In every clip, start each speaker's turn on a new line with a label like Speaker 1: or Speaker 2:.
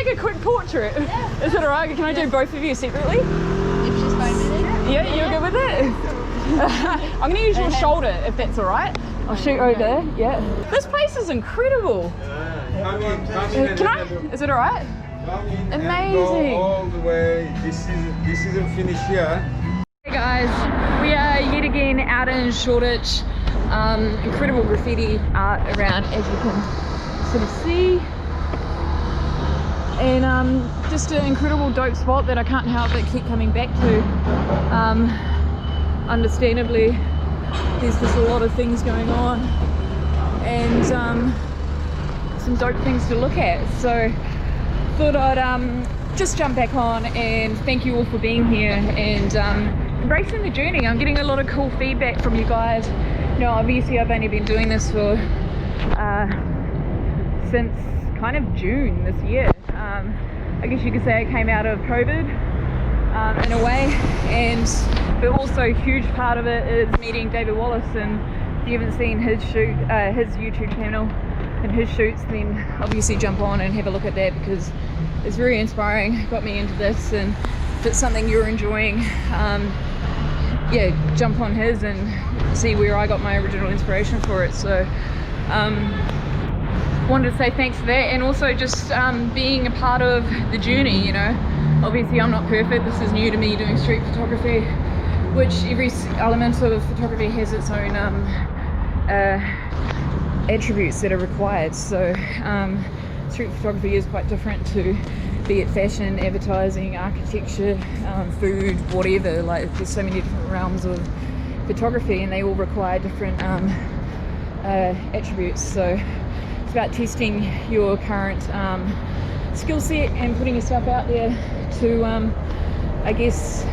Speaker 1: take a quick portrait? Yeah. Is it alright? Can I do both of you separately?
Speaker 2: If she's fine with it.
Speaker 1: Yeah, you're good with it? I'm going to use your shoulder if that's alright. I'll shoot over there. Yeah. This place is incredible. Can I? Is it alright? Amazing.
Speaker 3: Go all the way. This isn't finished here.
Speaker 1: Hey guys, we are yet again out in Shoreditch. Incredible graffiti art around, as you can sort of see. And just an incredible dope spot that I can't help but keep coming back to. Understandably, there's just a lot of things going on and some dope things to look at. So thought I'd just jump back on and thank you all for being here and embracing the journey. I'm getting a lot of cool feedback from you guys. You know, obviously I've only been doing this for since kind of June this year. I guess you could say I came out of COVID in a way, but also a huge part of it is meeting David Wallace. And if you haven't seen his YouTube channel and his shoots, then obviously jump on and have a look at that, because it's very inspiring, got me into this. And if it's something you're enjoying, yeah, jump on his and see where I got my original inspiration for it. So wanted to say thanks for that, and also just being a part of the journey. You know, obviously I'm not perfect, this is new to me doing street photography, which every element of photography has its own attributes that are required. So street photography is quite different to, be it fashion, advertising, architecture, food, whatever. Like, there's so many different realms of photography and they all require different attributes. So it's about testing your current skill set and putting yourself out there to I guess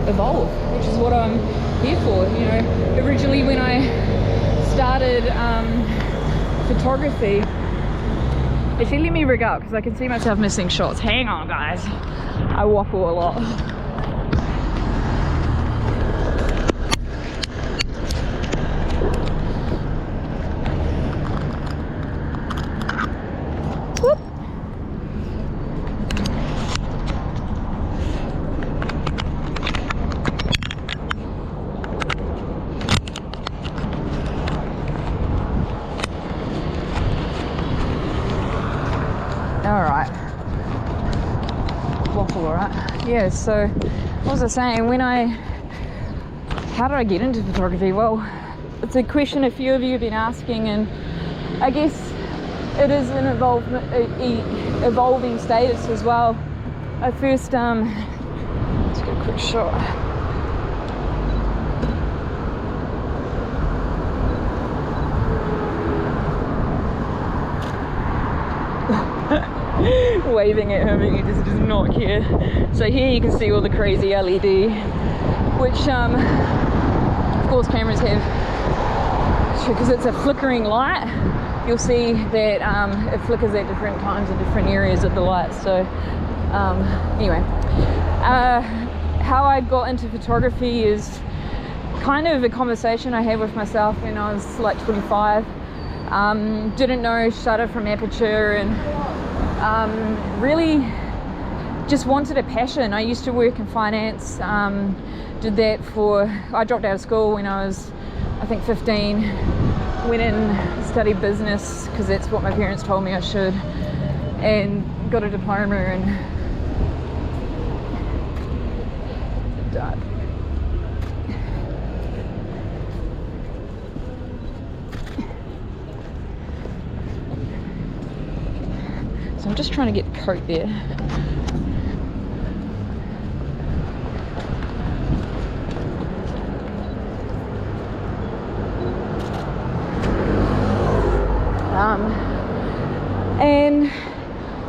Speaker 1: evolve, which is what I'm here for. You know, originally when I started photography, actually let me rig up because I can see myself missing shots. Hang on guys, I waffle a lot. Yeah, so what was I saying? How did I get into photography? Well, it's a question a few of you have been asking, and I guess it is an evolving status as well. I first, let's get a quick shot. Waving at him and he just does not care. So here you can see all the crazy LED, which of course cameras have, because it's a flickering light. You'll see that it flickers at different times in different areas of the light. So anyway, how I got into photography is kind of a conversation I had with myself when I was like 25. Didn't know, started from aperture, and really just wanted a passion. I used to work in finance, did that I dropped out of school when I was, I think, 15, went and studied business because that's what my parents told me I should, and got a diploma and I'm just trying to get the coat there. And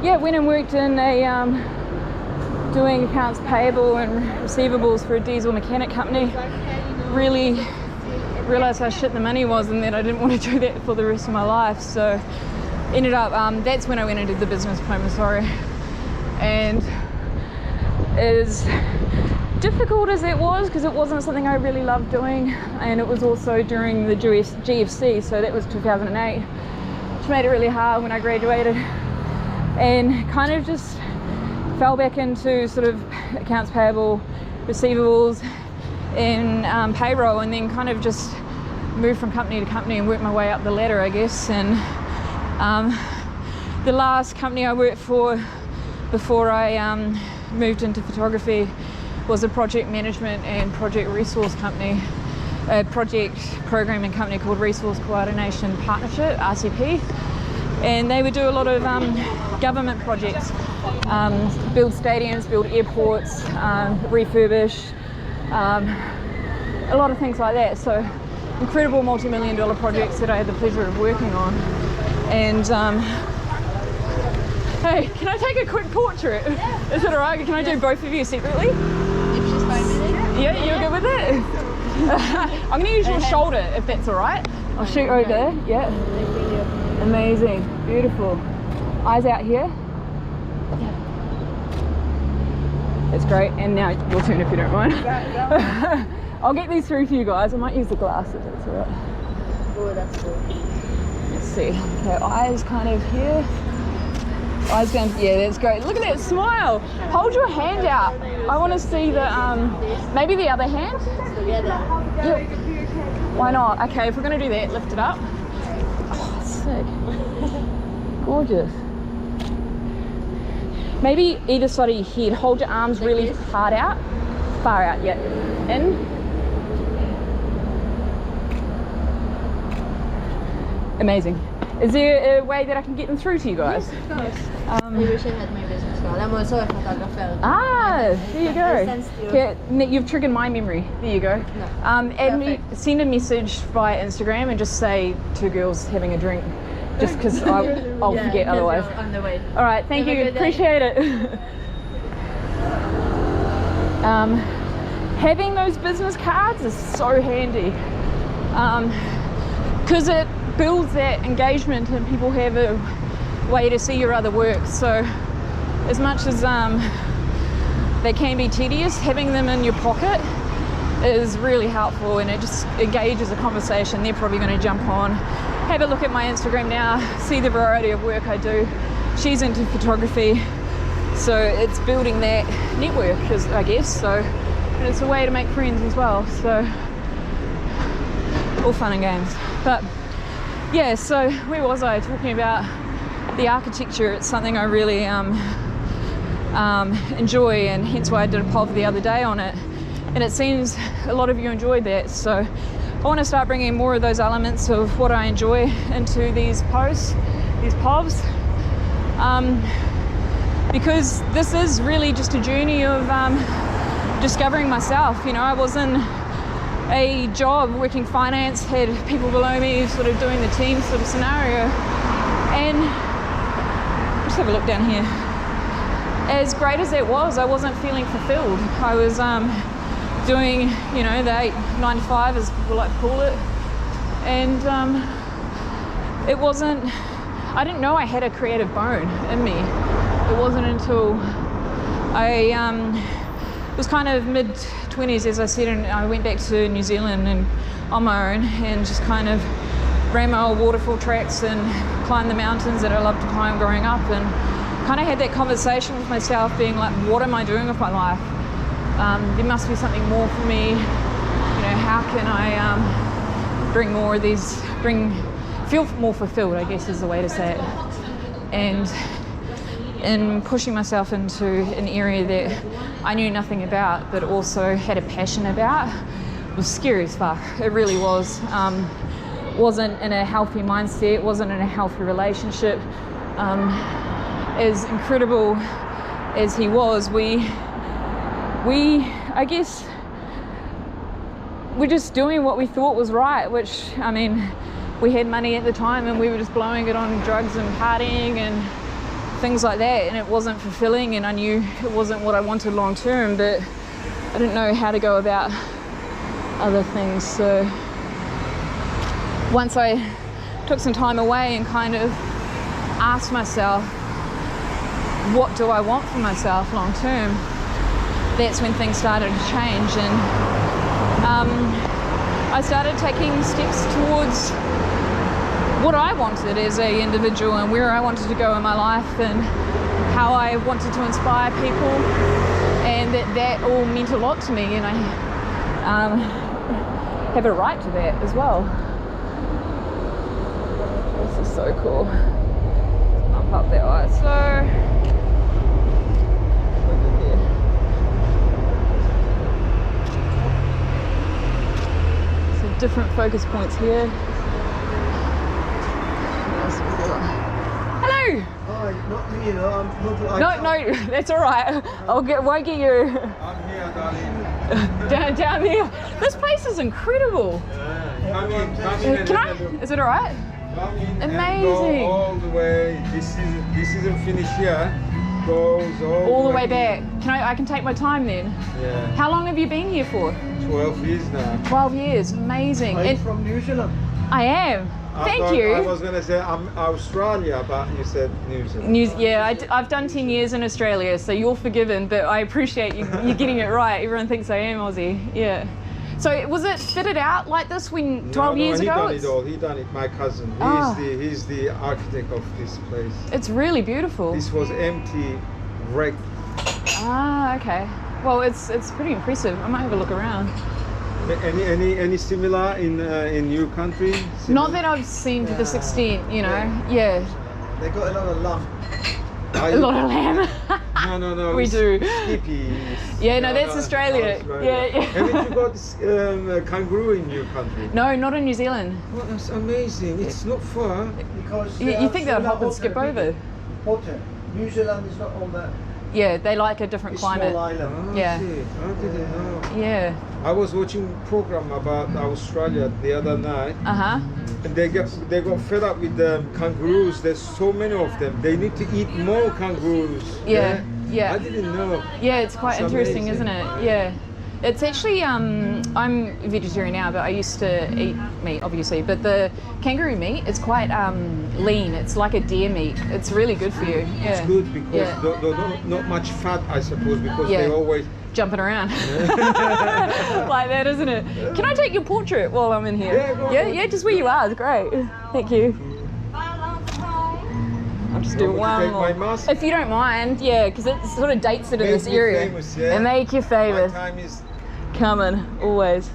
Speaker 1: yeah, went and worked in a doing accounts payable and receivables for a diesel mechanic company. Really realised how shit the money was and that I didn't want to do that for the rest of my life. So ended up, that's when I went and did the business diploma, and as difficult as it was, because it wasn't something I really loved doing, and it was also during the GFC, so that was 2008, which made it really hard when I graduated. and kind of just fell back into sort of accounts payable, receivables, and payroll, and then kind of just moved from company to company and worked my way up the ladder, I guess. And the last company I worked for before I moved into photography was a project management and project resource company, a project programming company called Resource Coordination Partnership, RCP. And they would do a lot of government projects, build stadiums, build airports, refurbish, a lot of things like that. So incredible multi-million-dollar projects that I had the pleasure of working on. And hey, can I take a quick portrait? Yeah. Is it all right? Can I do both of you separately?
Speaker 2: If she's 5 minutes.
Speaker 1: Yeah, you're good with it? I'm going to use your shoulder if that's all right. I'll shoot right there. Yeah. Amazing. Beautiful. Eyes out here.
Speaker 2: Yeah.
Speaker 1: That's great. And now your turn if you don't mind. I'll get these through for you guys. I might use the glass if that's all right.
Speaker 2: Oh, that's cool.
Speaker 1: Let's see. Okay, eyes kind of here. Eyes down. Yeah, that's great. Look at that smile. Hold your hand out. I want to see the, maybe the other hand?
Speaker 2: Together.
Speaker 1: Yeah. Why not? Okay, if we're going to do that, lift it up. Oh, sick. Gorgeous. Maybe either side of your head. Hold your arms really hard out. Far out, yeah. In. Amazing. Is there a way that I can get them through to you guys?
Speaker 2: Yes, of course. I wish I had my business card. I'm also a photographer.
Speaker 1: Ah, there you go.
Speaker 2: Sense to-
Speaker 1: Here, you've triggered my memory. There you go.
Speaker 2: No.
Speaker 1: And send a message via Instagram and just say 2 girls having a drink, just because I'll
Speaker 2: Yeah,
Speaker 1: forget
Speaker 2: because
Speaker 1: otherwise.
Speaker 2: you're on the way.
Speaker 1: All right, thank
Speaker 2: Have a
Speaker 1: you.
Speaker 2: good day.
Speaker 1: Appreciate it. Having those business cards is so handy because it builds that engagement and people have a way to see your other work. So as much as they can be tedious, having them in your pocket is really helpful, and it just engages a conversation. They're probably going to jump on, have a look at my Instagram now, see the variety of work I do. She's into photography, so it's building that network, I guess. So, and it's a way to make friends as well. So all fun and games. But yeah, so where was I? Talking about the architecture. It's something I really enjoy, and hence why I did a poll the other day on it. And it seems a lot of you enjoyed that. So I want to start bringing more of those elements of what I enjoy into these posts, these POVs, because this is really just a journey of discovering myself. You know, I was in a job working finance, had people below me sort of doing the team sort of scenario, and just have a look down here. As great as it was, I wasn't feeling fulfilled. I was doing, you know, the 9 to 5 as people like to call it, and it wasn't, I didn't know I had a creative bone in me. It wasn't until I was kind of mid-20s, as I said, and I went back to New Zealand and on my own, and just kind of ran my old waterfall tracks and climbed the mountains that I loved to climb growing up, and kind of had that conversation with myself, being like, what am I doing with my life? There must be something more for me. You know, how can I bring more of these, feel more fulfilled, I guess is the way to say it. And in pushing myself into an area that I knew nothing about, but also had a passion about, was scary as fuck. It really was. Wasn't in a healthy mindset, wasn't in a healthy relationship. As incredible as he was, we I guess we're just doing what we thought was right, which, I mean, we had money at the time and we were just blowing it on drugs and partying and things like that, and it wasn't fulfilling, and I knew it wasn't what I wanted long term, but I didn't know how to go about other things. So once I took some time away and kind of asked myself, what do I want for myself long term, that's when things started to change, and I started taking steps towards what I wanted as an individual and where I wanted to go in my life. And how I wanted to inspire people, and that all meant a lot to me, and I have a right to that as well. This is so cool. Bump up that ISO. Different focus points here. Hello.
Speaker 4: Hi, not me, no,
Speaker 1: No, that's all right. Won't get you
Speaker 3: I'm here, darling.
Speaker 1: down there. This place is incredible.
Speaker 3: Come in.
Speaker 1: Can I? Is it all right?
Speaker 3: Come in
Speaker 1: Amazing.
Speaker 3: and go all the way. This isn't finished here. Goes
Speaker 1: All the way back. I can take my time then.
Speaker 3: Yeah.
Speaker 1: How long have you been here for?
Speaker 3: 12 years now.
Speaker 1: 12 years. Amazing.
Speaker 4: Are you
Speaker 1: And
Speaker 4: from New Zealand?
Speaker 1: I am. Thank you.
Speaker 3: I was gonna say I'm Australia, but you said New Zealand.
Speaker 1: I've done 10 years in Australia, so you're forgiven, but I appreciate you getting it right. Everyone thinks I am Aussie. Yeah. So was it fitted out like this when 12 years ago?
Speaker 3: He done it. My cousin. He's the architect of this place.
Speaker 1: It's really beautiful.
Speaker 3: This was empty, wreck.
Speaker 1: Ah, okay. Well, it's pretty impressive. I might have a look around.
Speaker 3: Any similar in your country?
Speaker 1: Not that I've seen to this extent, you know. Yeah.
Speaker 4: They got a lot of lamb.
Speaker 1: A lot of lamb.
Speaker 3: No.
Speaker 1: We do.
Speaker 3: Skippy.
Speaker 1: Yeah, no, that's Australia. Yeah.
Speaker 3: Haven't you got kangaroo in your country?
Speaker 1: No, not in New Zealand.
Speaker 3: Well, that's amazing. It's not far.
Speaker 4: Because
Speaker 1: You think they'd hop and skip over?
Speaker 4: Hotter. New Zealand is not on that.
Speaker 1: Yeah, they like a different climate.
Speaker 4: Small island.
Speaker 1: Yeah.
Speaker 3: I didn't know.
Speaker 1: Yeah.
Speaker 3: I was watching a program about Australia the other night,
Speaker 1: Uh-huh.
Speaker 3: and they got fed up with the kangaroos. There's so many of them. They need to eat more kangaroos.
Speaker 1: Yeah. Yeah.
Speaker 3: I didn't know.
Speaker 1: Yeah, it's quite
Speaker 3: It's
Speaker 1: interesting,
Speaker 3: amazing.
Speaker 1: isn't it? Yeah. It's actually, I'm vegetarian now, but I used to eat meat, obviously. But the kangaroo meat, it's quite lean. It's like a deer meat. It's really good for you. Yeah.
Speaker 3: It's good because
Speaker 1: Yeah.
Speaker 3: not much fat, I suppose, because
Speaker 1: Yeah.
Speaker 3: they always.
Speaker 1: Jumping around like that, isn't it? Can I take your portrait while I'm in here?
Speaker 3: Yeah, go on.
Speaker 1: Yeah, just where you are. It's great. Thank you. I'll just do
Speaker 3: You want me to
Speaker 1: one
Speaker 3: take
Speaker 1: more.
Speaker 3: my mask?
Speaker 1: If you don't mind, yeah, because it sort of dates it in
Speaker 3: Make
Speaker 1: this
Speaker 3: me
Speaker 1: area.
Speaker 3: famous, yeah?
Speaker 1: And make you
Speaker 3: My
Speaker 1: famous.
Speaker 3: time is.
Speaker 1: Coming, always.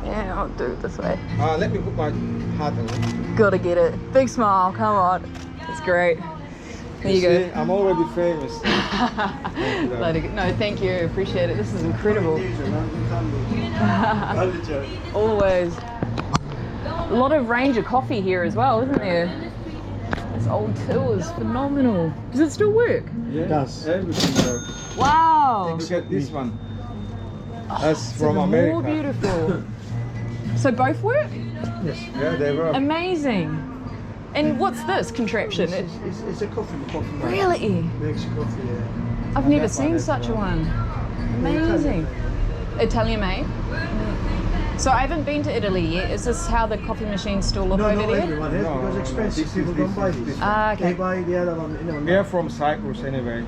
Speaker 1: Yeah, I'll do it this way.
Speaker 3: Let me put my hat on.
Speaker 1: Gotta get it. Big smile, come on. It's great. There you
Speaker 3: See,
Speaker 1: go.
Speaker 3: I'm already famous.
Speaker 1: Bloody good. No, thank you. Appreciate it. This is incredible.
Speaker 4: New Zealand, you can't do.
Speaker 1: Always. A lot of Ranger coffee here as well, isn't there? This old till is phenomenal. Does it still work?
Speaker 3: Yeah,
Speaker 4: Does.
Speaker 3: everything works.
Speaker 1: Wow.
Speaker 3: Look at this one. That's
Speaker 1: It's
Speaker 3: from
Speaker 1: even
Speaker 3: America.
Speaker 1: more beautiful. So both work?
Speaker 4: Yes.
Speaker 3: Yeah, they were.
Speaker 1: Amazing. And what's this contraption?
Speaker 4: It's a coffee machine.
Speaker 1: Really?
Speaker 4: Makes coffee, yeah.
Speaker 1: I've never
Speaker 3: that
Speaker 1: seen
Speaker 3: one as
Speaker 1: such a
Speaker 3: well.
Speaker 1: one. Amazing. Italian made? So I haven't been to Italy yet. Is this how the coffee machines still look
Speaker 4: No,
Speaker 1: over
Speaker 4: not
Speaker 1: there?
Speaker 4: everyone has
Speaker 3: No,
Speaker 4: because
Speaker 3: no,
Speaker 4: expensive.
Speaker 3: this is-
Speaker 4: People
Speaker 3: this
Speaker 4: don't buy
Speaker 3: is-
Speaker 4: this.
Speaker 3: this-
Speaker 1: Ah, okay.
Speaker 4: They buy the other one, you know.
Speaker 3: We're from Cyprus anyway.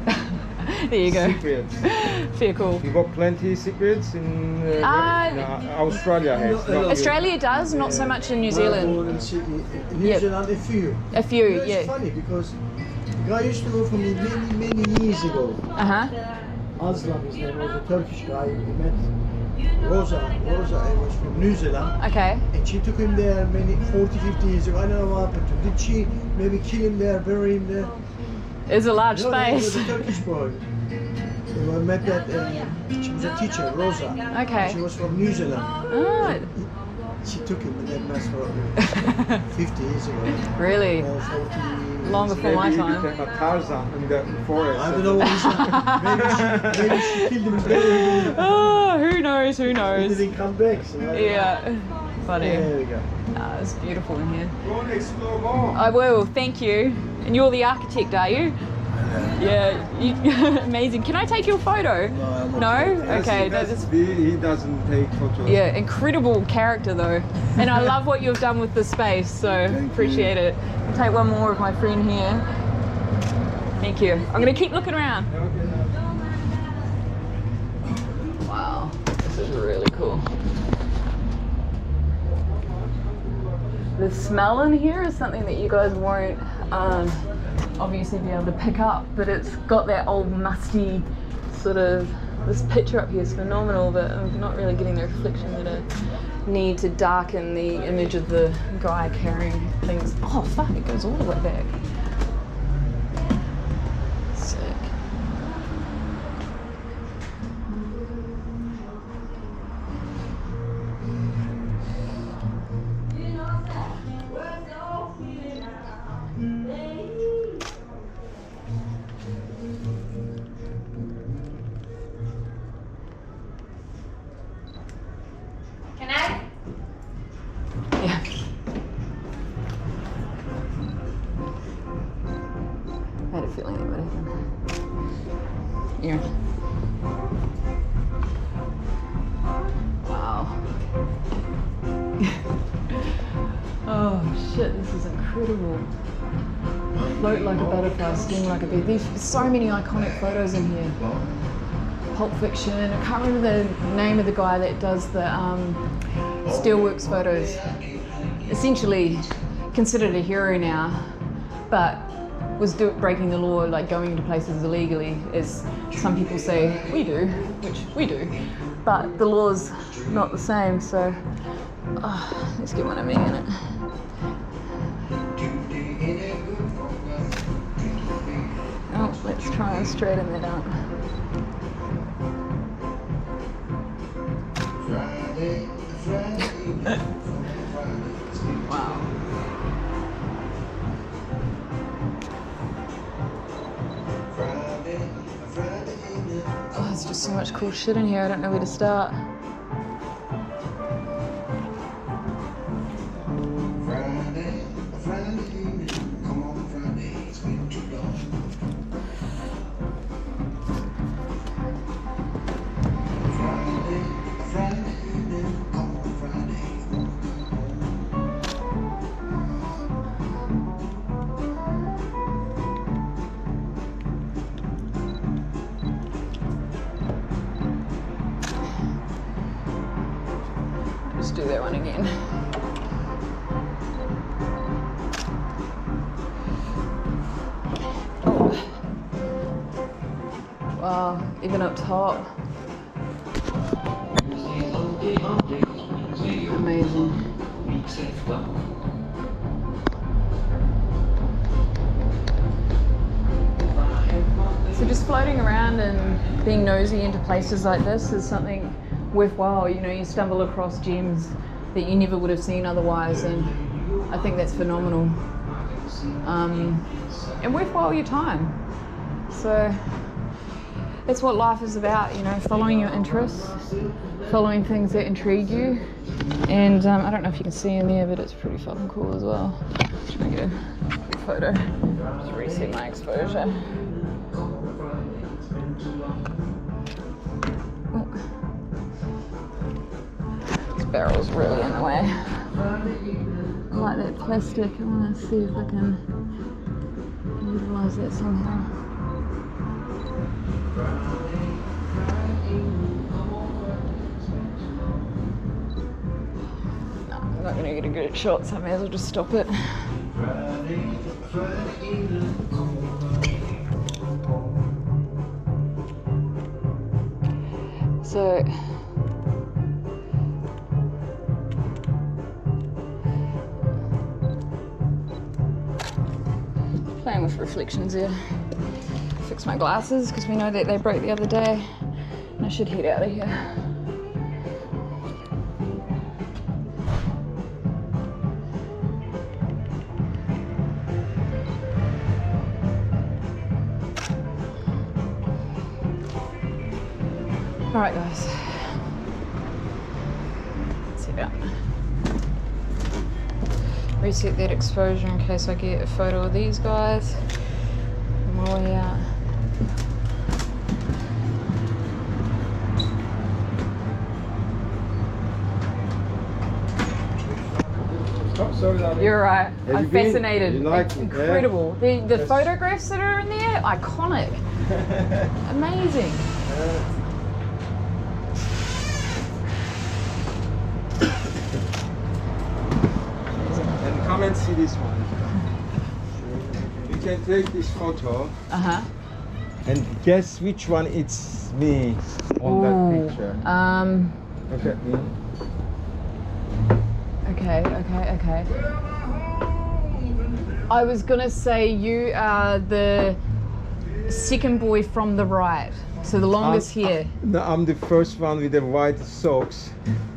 Speaker 1: There you go.
Speaker 3: Cypriots.
Speaker 1: Fair cool.
Speaker 3: You got plenty Cypriots in Australia has.
Speaker 4: No,
Speaker 3: not you.
Speaker 1: Australia does, not so much in New Zealand.
Speaker 4: Melbourne and Sydney. In New
Speaker 1: Yep.
Speaker 4: Zealand, a few.
Speaker 1: A few,
Speaker 4: You know, it's
Speaker 1: yeah.
Speaker 4: funny because the guy used to work for me many years ago.
Speaker 1: Uh-huh.
Speaker 4: Aslam, his name was a Turkish guy. He met Rosa. Rosa was from New Zealand.
Speaker 1: Okay.
Speaker 4: And she took him there 40, 50 years ago. I don't know what happened to him. Did she maybe kill him there, bury him there?
Speaker 1: It's a large
Speaker 4: No, he was
Speaker 1: space.
Speaker 4: a Turkish boy. I met that, she was a teacher, Rosa.
Speaker 1: Okay.
Speaker 4: She was from New Zealand.
Speaker 1: Ah,
Speaker 4: She took him in that mess for 50 years ago.
Speaker 1: really?
Speaker 4: Or 40
Speaker 1: Long
Speaker 4: years
Speaker 1: before
Speaker 4: ago.
Speaker 1: my
Speaker 3: Maybe he
Speaker 1: time.
Speaker 3: became a Tarzan in the forest.
Speaker 4: I don't know what he's maybe she killed him and buried him.
Speaker 1: Oh, who knows, who
Speaker 4: He
Speaker 1: knows?
Speaker 4: didn't come back. So
Speaker 1: Yeah. Funny.
Speaker 4: There we go.
Speaker 1: Ah, it's beautiful in here.
Speaker 3: Go and explore more.
Speaker 1: I will, thank you. And you're the architect, are you? Yeah, amazing. Can I take your photo?
Speaker 4: No, I'm
Speaker 1: No? Okay, no, this,
Speaker 3: He doesn't take photos.
Speaker 1: yeah, incredible character though. And I love what you've done with the space, so appreciate it. I'll take one more of my friend here. Thank you. I'm gonna keep looking around. Wow, this is really cool. The smell in here is something that you guys won't obviously be able to pick up, but it's got that old musty sort of, this picture up here is phenomenal, but I'm not really getting the reflection that I need to darken the image of the guy carrying things. Oh fuck, it goes all the way back. Sick. Yeah. I had a feeling it would happen. Yeah. Wow. Oh shit, this is incredible. Float like a butterfly, sting like a bee. There's so many iconic photos in here. Pulp Fiction. I can't remember the name of the guy that does the Steelworks photos. Essentially considered a hero now, but was breaking the law, like going into places illegally, as some people say we do, which we do, but the law's not the same. So let's get one of me in it. Oh, let's try and straighten that out. Wow. Oh, there's just so much cool shit in here, I don't know where to start. Just do that one again. Oh. Wow, even up top. Amazing. So just floating around and being nosy into places like this is something worthwhile. You know, you stumble across gems that you never would have seen otherwise, and I think that's phenomenal. And worthwhile your time. So that's what life is about, you know, following your interests, following things that intrigue you. And I don't know if you can see in there, but it's pretty fucking cool as well. Try to get a quick photo. Just reset my exposure. This barrel's really in the way. I like that plastic. I want to see if I can utilise that somehow. No, I'm not going to get a good shot, so I may as well just stop it. So playing with reflections here. Fix my glasses because we know that they broke the other day, and I should head out of here. All right, guys. Let's head out. Reset that exposure in case I get a photo of these guys on my way out. You're right. I'm fascinated.
Speaker 3: You like it,
Speaker 1: incredible. Yeah? The photographs that are in there, iconic. Amazing.
Speaker 3: And come and see this one. can take this photo
Speaker 1: Uh-huh.
Speaker 3: and guess which one it's me on that picture. Look at me.
Speaker 1: Okay. I was gonna say you are the second boy from the right, so the longest hair.
Speaker 3: No, I'm the first one with the white socks.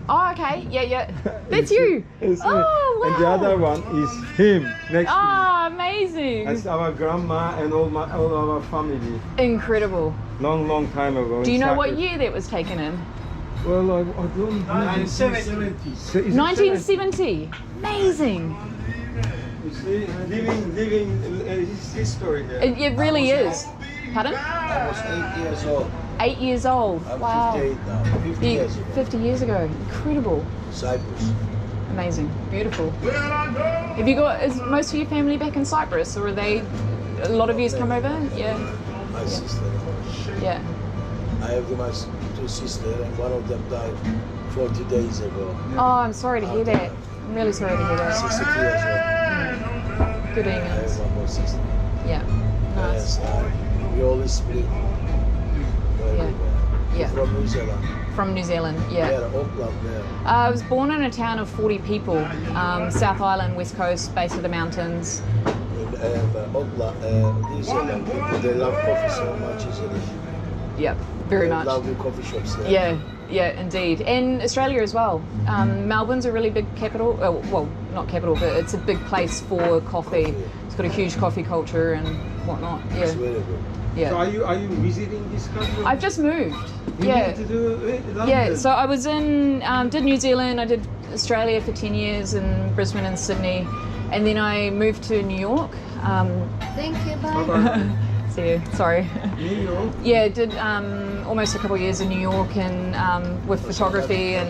Speaker 1: Oh, okay, yeah. That's you.
Speaker 3: It's me.
Speaker 1: Oh, wow.
Speaker 3: And the other one is him next to me.
Speaker 1: Ah, amazing.
Speaker 3: That's our grandma and all our family.
Speaker 1: Incredible.
Speaker 3: Long time ago.
Speaker 1: Do you
Speaker 3: in
Speaker 1: know what
Speaker 3: Cyprus.
Speaker 1: year that was taken in?
Speaker 3: Well, I don't know.
Speaker 4: 1970.
Speaker 1: 1970. Amazing.
Speaker 3: You see, living history here.
Speaker 1: It really is. Pardon?
Speaker 4: I was 8 years old.
Speaker 1: 8 years old.
Speaker 4: I'm
Speaker 1: Wow.
Speaker 4: 58 now. 50 years ago.
Speaker 1: 50 years ago. Incredible.
Speaker 4: Cyprus.
Speaker 1: Amazing. Beautiful. Have you got, is most of your family back in Cyprus, or are they, a lot of yous come over? Yeah.
Speaker 4: My sister.
Speaker 1: Yeah.
Speaker 4: I have my two sisters, and one of them died 40 days ago.
Speaker 1: Oh, I'm sorry to hear that. I'm really sorry to hear that.
Speaker 4: 62 years old.
Speaker 1: Good
Speaker 4: I have
Speaker 1: evenings.
Speaker 4: one more sister.
Speaker 1: Yeah. Nice.
Speaker 4: Yes, we always split. Everywhere.
Speaker 1: Yeah.
Speaker 4: From New Zealand.
Speaker 1: From New Zealand, yeah.
Speaker 4: Yeah, Auckland there.
Speaker 1: I was born in a town of 40 people, South Island, West Coast, base of the mountains.
Speaker 4: In Auckland, New Zealand, people, they love coffee so much, isn't it?
Speaker 1: Yeah, very
Speaker 4: They
Speaker 1: much.
Speaker 4: love the coffee shops there.
Speaker 1: Yeah, indeed. And Australia as well. Melbourne's a really big capital. Well, not capital, but it's a big place for coffee. It's got a huge coffee culture and whatnot.
Speaker 4: It's
Speaker 1: Yeah,
Speaker 4: very good.
Speaker 1: yeah.
Speaker 3: So are you visiting this country?
Speaker 1: I've just moved.
Speaker 3: You
Speaker 1: Yeah.
Speaker 3: need to do London.
Speaker 1: Yeah, so I was in, did New Zealand, I did Australia for 10 years in Brisbane and Sydney, and then I moved to New York.
Speaker 2: Thank you, bye.
Speaker 3: Bye-bye.
Speaker 1: See you, sorry.
Speaker 3: New York.
Speaker 1: Yeah, did almost a couple of years in New York and with photography and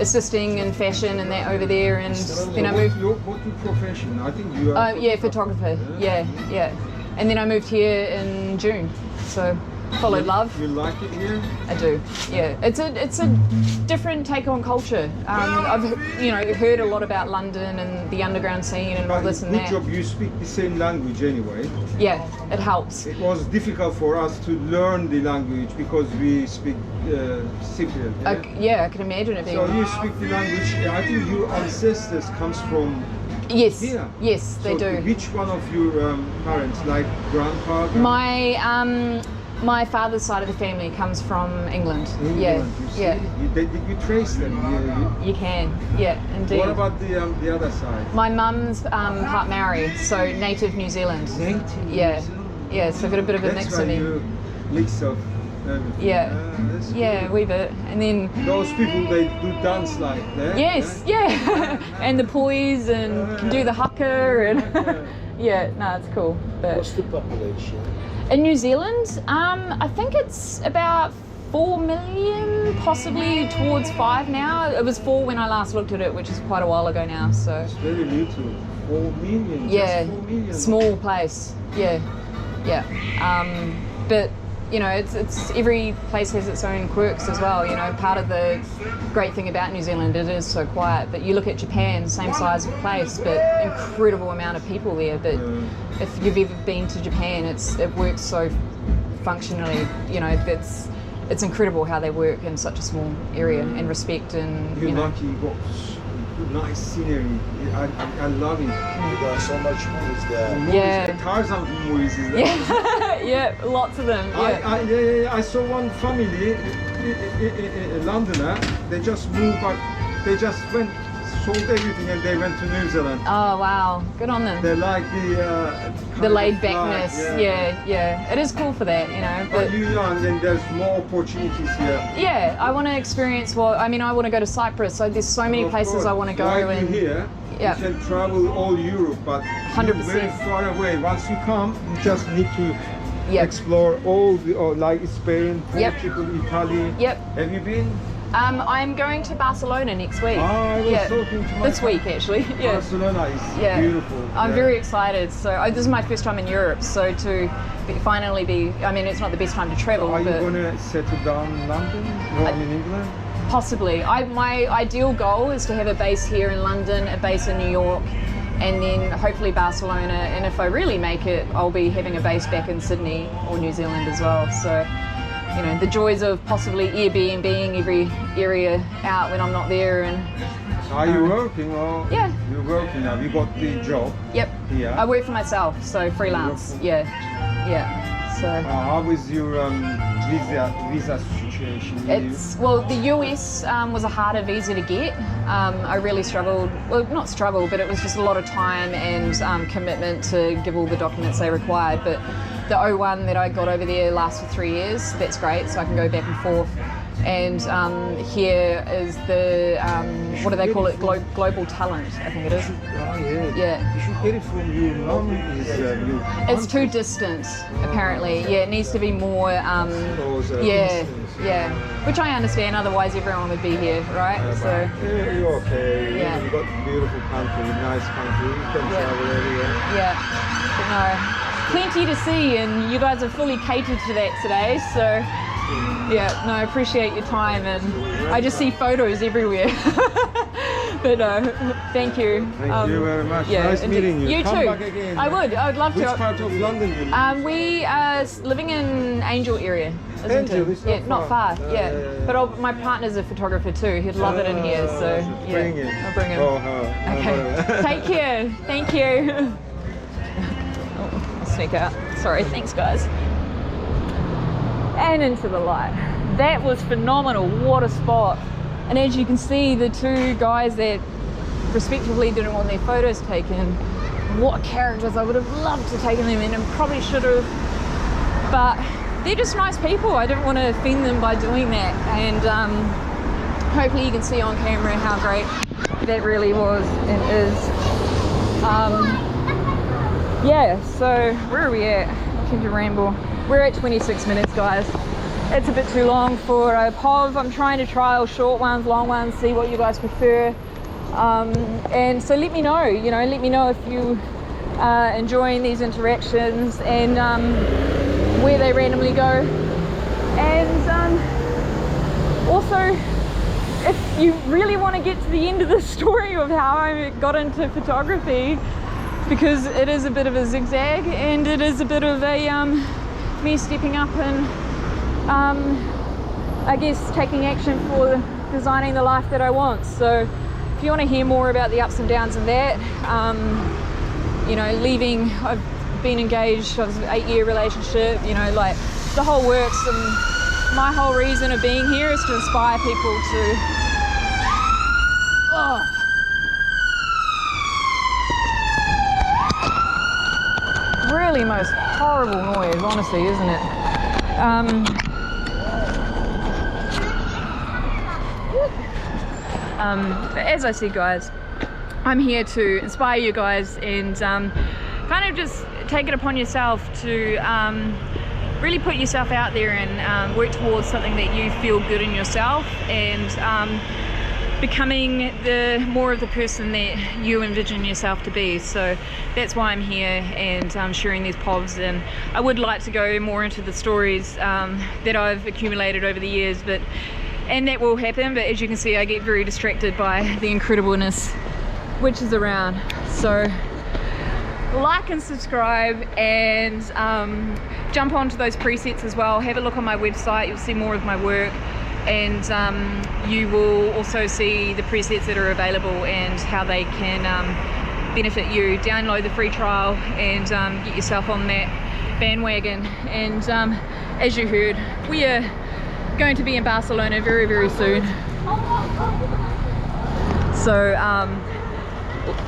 Speaker 1: assisting in fashion and that over there, and then I moved.
Speaker 3: What's your profession? I think you are.
Speaker 1: Yeah, photographer. Yeah. And then I moved here in June, so followed love.
Speaker 3: You like it here?
Speaker 1: I do. Yeah, it's a different take on culture. I've heard a lot about London and the underground scene and all this and
Speaker 3: Good
Speaker 1: that.
Speaker 3: job. You speak the same language anyway.
Speaker 1: Yeah, it helps.
Speaker 3: It was difficult for us to learn the language because we speak Cypriot.
Speaker 1: Yeah, I can imagine it being.
Speaker 3: So you speak the language. I think your ancestors comes from.
Speaker 1: Yes,
Speaker 3: Yeah.
Speaker 1: yes, they
Speaker 3: So
Speaker 1: do.
Speaker 3: Which one of your parents, like grandpa?
Speaker 1: My father's side of the family comes from England.
Speaker 3: England,
Speaker 1: Yeah,
Speaker 3: you see?
Speaker 1: yeah.
Speaker 3: Did you trace them?
Speaker 1: You can. Yeah, indeed.
Speaker 3: What about the other side?
Speaker 1: My mum's part Maori, so native New Zealand.
Speaker 3: Native.
Speaker 1: Yeah, yeah. So I've got a bit of a
Speaker 3: That's
Speaker 1: mix
Speaker 3: why
Speaker 1: of me.
Speaker 3: you mix of everything.
Speaker 1: Yeah.
Speaker 3: That's
Speaker 1: Yeah,
Speaker 3: cool.
Speaker 1: a wee bit, and then.
Speaker 3: Those people, they do dance like that.
Speaker 1: Yes, yeah, and the poise and can do the haka and yeah, no, it's cool. But
Speaker 4: What's the population?
Speaker 1: in New Zealand, I think it's about 4 million, possibly towards 5 now. It was 4 when I last looked at it, which is quite a while ago now. So
Speaker 3: It's very little. 4 million.
Speaker 1: yeah,
Speaker 3: Just 4 million.
Speaker 1: small place. Yeah. But you know, it's every place has its own quirks as well. You know, part of the great thing about New Zealand, it is so quiet. But you look at Japan, same size of place, but incredible amount of people there. But if you've ever been to Japan, it works so functionally. You know, it's incredible how they work in such a small area and respect and
Speaker 3: You're
Speaker 1: you know.
Speaker 3: lucky you got nice scenery. I love it.
Speaker 4: You got so much movies there.
Speaker 3: Movies,
Speaker 1: Yeah.
Speaker 3: the Tarzan movies is there.
Speaker 1: Yeah, yeah, lots of them. Yeah.
Speaker 3: I saw one family, Londoner, they just moved, but they just sold everything and they went to New Zealand.
Speaker 1: Oh wow, good on them.
Speaker 3: They like
Speaker 1: The laid
Speaker 3: kind of
Speaker 1: backness,
Speaker 3: life,
Speaker 1: yeah. It is cool for that, you know.
Speaker 3: But
Speaker 1: But
Speaker 3: you're young and there's more opportunities here.
Speaker 1: yeah, I want to experience I want to go to Cyprus. So there's so many
Speaker 3: Of
Speaker 1: places
Speaker 3: course,
Speaker 1: I want to go.
Speaker 3: while
Speaker 1: And
Speaker 3: you're here,
Speaker 1: yeah.
Speaker 3: you can travel all Europe, but
Speaker 1: 100%.
Speaker 3: you're very far away. Once you come, you just need to
Speaker 1: Yep.
Speaker 3: explore all the, like Spain,
Speaker 1: Yep.
Speaker 3: Portugal, Italy.
Speaker 1: Yep.
Speaker 3: Have you been?
Speaker 1: I'm going to Barcelona next week.
Speaker 3: I was
Speaker 1: yeah.
Speaker 3: talking to my
Speaker 1: This week actually. Yeah.
Speaker 3: Barcelona is
Speaker 1: Yeah.
Speaker 3: beautiful.
Speaker 1: I'm
Speaker 3: yeah.
Speaker 1: very excited. So this is my first time in Europe. So to finally be, I mean, it's not the best time to travel,
Speaker 3: Are you
Speaker 1: but
Speaker 3: going to settle down in London? No, in England?
Speaker 1: possibly. My ideal goal is to have a base here in London, a base in New York, and then hopefully Barcelona, and if I really make it, I'll be having a base back in Sydney or New Zealand as well. So, you know, the joys of possibly Airbnb-ing every area out when I'm not there. And
Speaker 3: Are you working or?
Speaker 1: Yeah.
Speaker 3: You're working now. You got the job.
Speaker 1: Yep.
Speaker 3: Yeah.
Speaker 1: I work for myself, so freelance. Yeah. So
Speaker 3: How is your visa situation?
Speaker 1: it's, well, the US was a harder visa to get. I really struggled, well, not struggled, but it was just a lot of time and commitment to give all the documents they required. But the O1 that I got over there lasts for 3 years. That's great, so I can go back and forth. And here is the, what do they call it? Global talent, I think it is. Yeah.
Speaker 3: You should get it from your mum.
Speaker 1: It's too distant, apparently. Yeah, it needs to be more, yeah. Which I understand, otherwise everyone would be here, right? So
Speaker 3: You're okay.
Speaker 1: Yeah.
Speaker 3: You've got a beautiful country, nice country. You can travel everywhere.
Speaker 1: yeah, but no, plenty to see, and you guys have fully catered to that today, so yeah, no, I appreciate your time, and I just see photos everywhere. But no, thank you.
Speaker 3: Thank you very much.
Speaker 1: Yeah,
Speaker 3: Nice meeting you.
Speaker 1: You
Speaker 3: Come
Speaker 1: too.
Speaker 3: back again.
Speaker 1: I would love
Speaker 3: Which
Speaker 1: to.
Speaker 3: part of London you live?
Speaker 1: We are living in Angel area.
Speaker 3: Angel, it's
Speaker 1: yeah,
Speaker 3: not
Speaker 1: not
Speaker 3: far.
Speaker 1: far. Yeah, but my partner's a photographer too. He'd love it in here, so yeah,
Speaker 3: Bring it.
Speaker 1: I'll bring him.
Speaker 3: Oh, her.
Speaker 1: Okay. Take care. Thank you. Oh, I'll sneak out. Sorry. Thanks, guys. And into the light. That was phenomenal. What a spot. And as you can see, the two guys that respectively didn't want their photos taken, what characters. I would have loved to take them in and probably should have, but they're just nice people. I didn't want to offend them by doing that. And hopefully you can see on camera how great that really was and is. Yeah, so where are we at? I tend to ramble. We're at 26 minutes, guys. It's a bit too long for a POV. I'm trying to trial short ones, long ones, see what you guys prefer. And so let me know, let me know if you are enjoying these interactions and where they randomly go. And also, if you really want to get to the end of the story of how I got into photography, because it is a bit of a zigzag and it is a bit of a me stepping up and I guess taking action for designing the life that I want. So if you want to hear more about the ups and downs of that, leaving, I've been engaged, I was an 8-year relationship, like the whole works, and my whole reason of being here is to inspire people to really most horrible noise, honestly, isn't it? But as I said, guys, I'm here to inspire you guys and kind of just take it upon yourself to really put yourself out there and work towards something that you feel good in yourself, and becoming more of the person that you envision yourself to be. So that's why I'm here and sharing these POVs, and I would like to go more into the stories that I've accumulated over the years, and that will happen, but as you can see, I get very distracted by the incredibleness which is around. So like and subscribe, and jump onto those presets as well. Have a look on my website, you'll see more of my work, and you will also see the presets that are available and how they can benefit you. Download the free trial and get yourself on that bandwagon. And as you heard, we are going to be in Barcelona very, very soon. So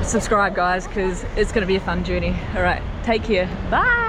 Speaker 1: subscribe, guys, because it's going to be a fun journey. All right, take care. Bye.